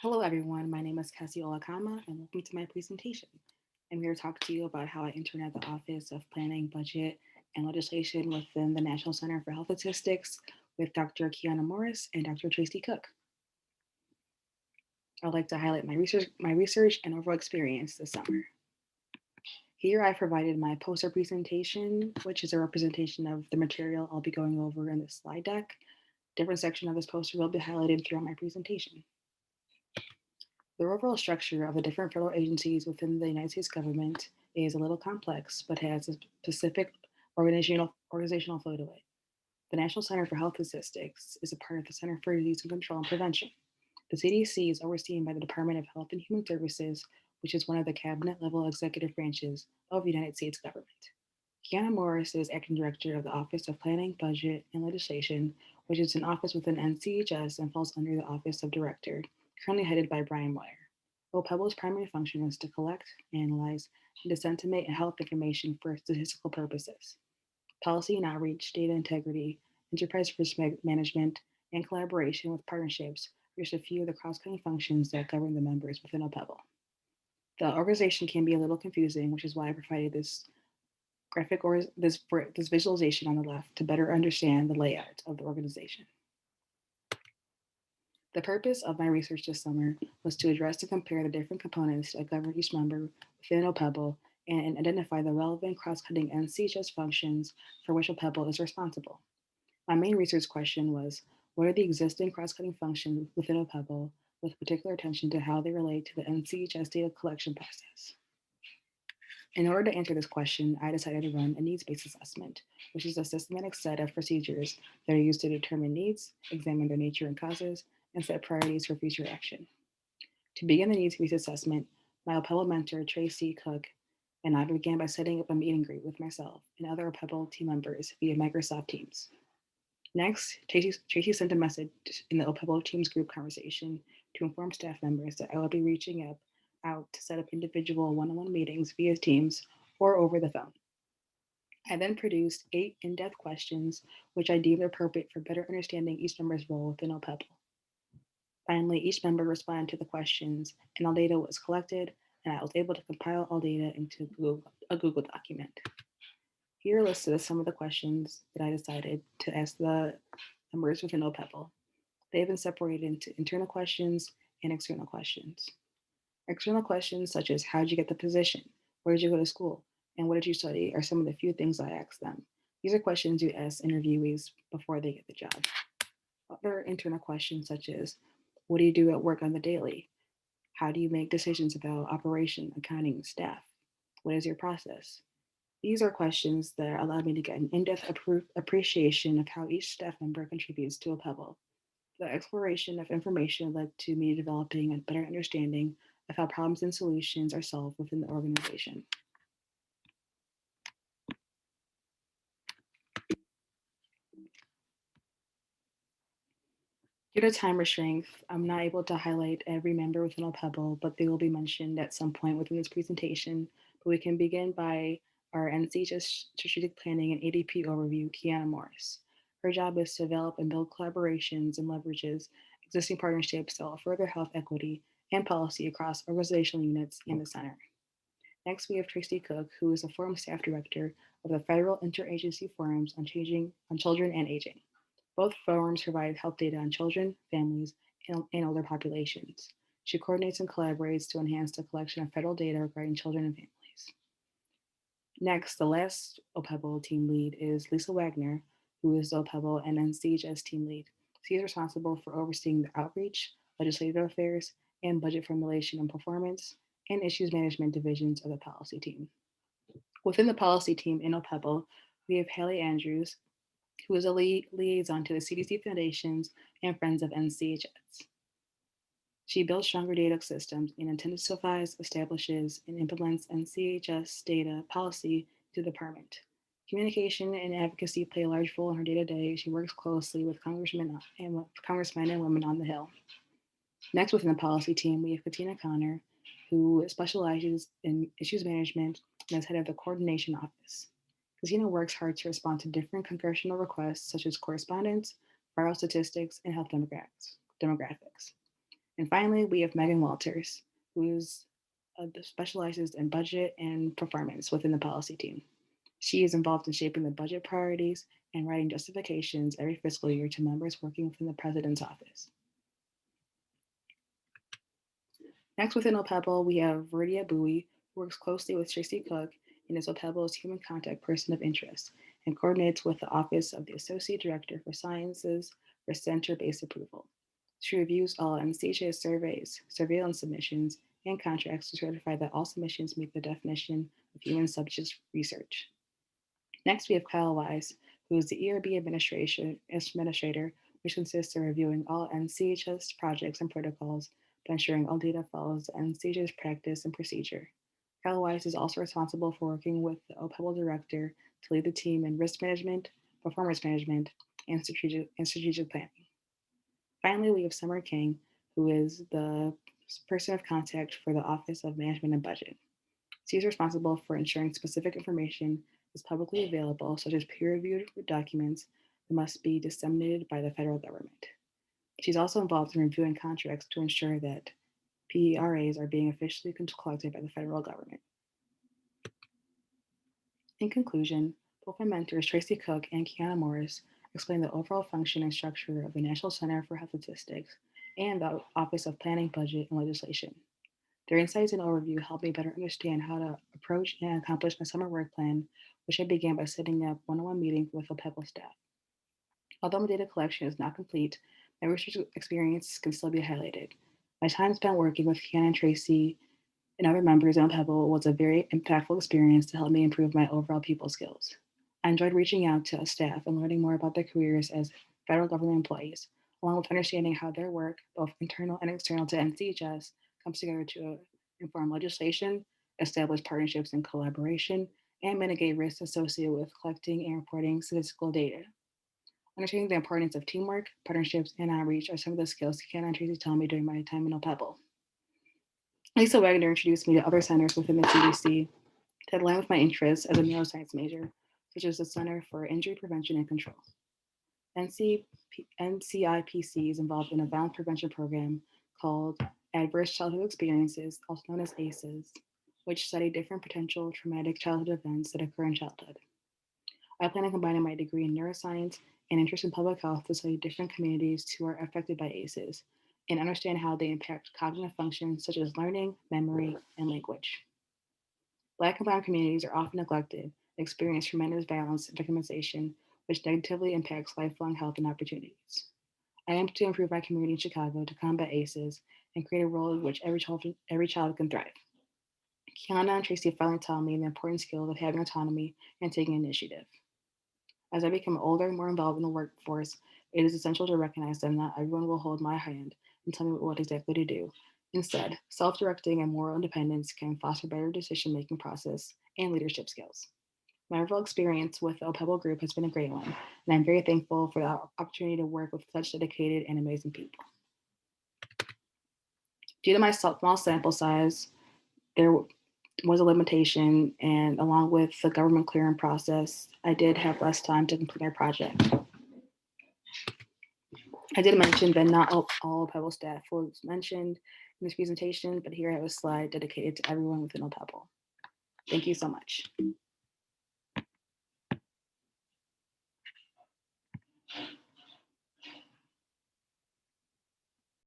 Hello, everyone. My name is Kessie Olekanma, and welcome to my presentation. I'm here to talk to you about how I intern at the Office of Planning, Budget, and Legislation within the National Center for Health Statistics with Dr. Kiana Morris and Dr. Tracy Cook. I'd like to highlight my research and overall experience this summer. Here I provided my poster presentation, which is a representation of the material I'll be going over in this slide deck. Different section of this poster will be highlighted throughout my presentation. The overall structure of the different federal agencies within the United States government is a little complex, but has a specific organizational flow to it. The National Center for Health Statistics is a part of the Center for Disease Control and Prevention. The CDC is overseen by the Department of Health and Human Services, which is one of the cabinet level executive branches of the United States government. Kiana Morris is acting director of the Office of Planning, Budget, and Legislation, which is an office within NCHS and falls under the Office of Director, currently headed by Brian Moyer. OPEBL's primary function is to collect, analyze, and disseminate health information for statistical purposes. Policy and outreach, data integrity, enterprise risk management, and collaboration with partnerships are just a few of the cross-cutting functions that govern the members within OPEBL. The organization can be a little confusing, which is why I provided this graphic or this visualization on the left to better understand the layout of the organization. The purpose of my research this summer was to address and compare the different components that govern each member within OPEBL and identify the relevant cross-cutting NCHS functions for which OPEBL is responsible. My main research question was, what are the existing cross-cutting functions within OPEBL with particular attention to how they relate to the NCHS data collection process? In order to answer this question, I decided to run a needs-based assessment, which is a systematic set of procedures that are used to determine needs, examine their nature and causes, and set priorities for future action. To begin the needs-based assessment, my OPEBL mentor, Tracy Cook, and I began by setting up a meet and greet with myself and other OPEBL team members via Microsoft Teams. Next, Tracy sent a message in the OPEBL Teams group conversation to inform staff members that I will be reaching out to set up individual one-on-one meetings via Teams or over the phone. I then produced 8 in-depth questions, which I deemed appropriate for better understanding each member's role within OPEBL. Finally, each member responded to the questions, and all data was collected, and I was able to compile all data into a Google document. Here are listed some of the questions that I decided to ask the members within OPEBL. They have been separated into internal questions and external questions. External questions such as how did you get the position, where did you go to school, and what did you study are some of the few things I asked them. These are questions you ask interviewees before they get the job. Other internal questions such as what do you do at work on the daily? How do you make decisions about operation, accounting, staff? What is your process? These are questions that allow me to get an in-depth appreciation of how each staff member contributes to OPEBL. The exploration of information led to me developing a better understanding of how problems and solutions are solved within the organization. Due to time restraints, I'm not able to highlight every member within OPEBL, but they will be mentioned at some point within this presentation. But we can begin by our NCHS Strategic Planning and ADP overview, Kiana Morris. Her job is to develop and build collaborations and leverages existing partnerships that will further health equity and policy across organizational units in the center. Next, we have Tracy Cook, who is the Forum Staff Director of the Federal Interagency Forums on Children and Aging. Both forums provide health data on children, families, and older populations. She coordinates and collaborates to enhance the collection of federal data regarding children and families. Next, the last OPEBL team lead is Lisa Wagner, who is the OPEBL and NCHS team lead. She is responsible for overseeing the outreach, legislative affairs, and budget formulation and performance, and issues management divisions of the policy team. Within the policy team in OPEBL, we have Haley Andrews, who is a liaison to the CDC Foundations and Friends of NCHS. She builds stronger data systems and intensifies, establishes, and implements NCHS data policy to the department. Communication and advocacy play a large role in her day-to-day. She works closely with congressmen and women on the Hill. Next, within the policy team, we have Katina Connor, who specializes in issues management and is head of the coordination office. Katina works hard to respond to different congressional requests, such as correspondence, viral statistics, and health demographics. And finally, we have Megan Walters, who specializes in budget and performance within the policy team. She is involved in shaping the budget priorities and writing justifications every fiscal year to members working within the president's office. Next, within OPEBL, we have Verdia Bowie, who works closely with Tracy Cook and is OPEBL's human contact person of interest and coordinates with the Office of the Associate Director for Sciences for Center-Based Approval. She reviews all NCHS surveys, surveillance submissions, and contracts to certify that all submissions meet the definition of human subject research. Next, we have Kyle Wise, who is the ERB administrator, which consists of reviewing all NCHS projects and protocols by ensuring all data follows the NCHS practice and procedure. Kyle Wise is also responsible for working with the OPEBL director to lead the team in risk management, performance management, and strategic planning. Finally, we have Summer King, who is the person of contact for the Office of Management and Budget. She is responsible for ensuring specific information is publicly available, such as peer-reviewed documents that must be disseminated by the federal government. She's also involved in reviewing contracts to ensure that PERAs are being officially collected by the federal government. In conclusion, both my mentors, Tracy Cook and Kiana Morris, explain the overall function and structure of the National Center for Health Statistics and the Office of Planning, Budget, and Legislation. Their insights and overview helped me better understand how to approach and accomplish my summer work plan, which I began by setting up one-on-one meetings with OPEBL staff. Although my data collection is not complete, my research experience can still be highlighted. My time spent working with Kiana and Tracy and other members of OPEBL was a very impactful experience to help me improve my overall people skills. I enjoyed reaching out to staff and learning more about their careers as federal government employees, along with understanding how their work, both internal and external to NCHS, comes together to inform legislation, establish partnerships and collaboration, and mitigate risks associated with collecting and reporting statistical data. Understanding the importance of teamwork, partnerships, and outreach are some of the skills Ken and Tracy taught me during my time in OPEBL. Lisa Wagner introduced me to other centers within the CDC that align with my interests as a neuroscience major, such as the Center for Injury Prevention and Control. NCIPC is involved in a violence prevention program called Adverse Childhood Experiences, also known as ACEs, which study different potential traumatic childhood events that occur in childhood. I plan on combining my degree in neuroscience and interest in public health to study different communities who are affected by ACEs and understand how they impact cognitive functions such as learning, memory, and language. Black and brown communities are often neglected and experience tremendous violence and victimization, which negatively impacts lifelong health and opportunities. I aim to improve my community in Chicago to combat ACEs and create a world in which every child can thrive. Kiana and Tracy finally taught me the important skills of having autonomy and taking initiative. As I become older and more involved in the workforce, it is essential to recognize that not everyone will hold my hand and tell me what exactly to do. Instead, self-directing and moral independence can foster better decision-making process and leadership skills. My overall experience with the OPEBL group has been a great one, and I'm very thankful for the opportunity to work with such dedicated and amazing people. Due to my small sample size, there was a limitation, and along with the government clearing process, I did have less time to complete my project. I did mention that not all OPEBL staff was mentioned in this presentation, but here I have a slide dedicated to everyone within OPEBL. Thank you so much.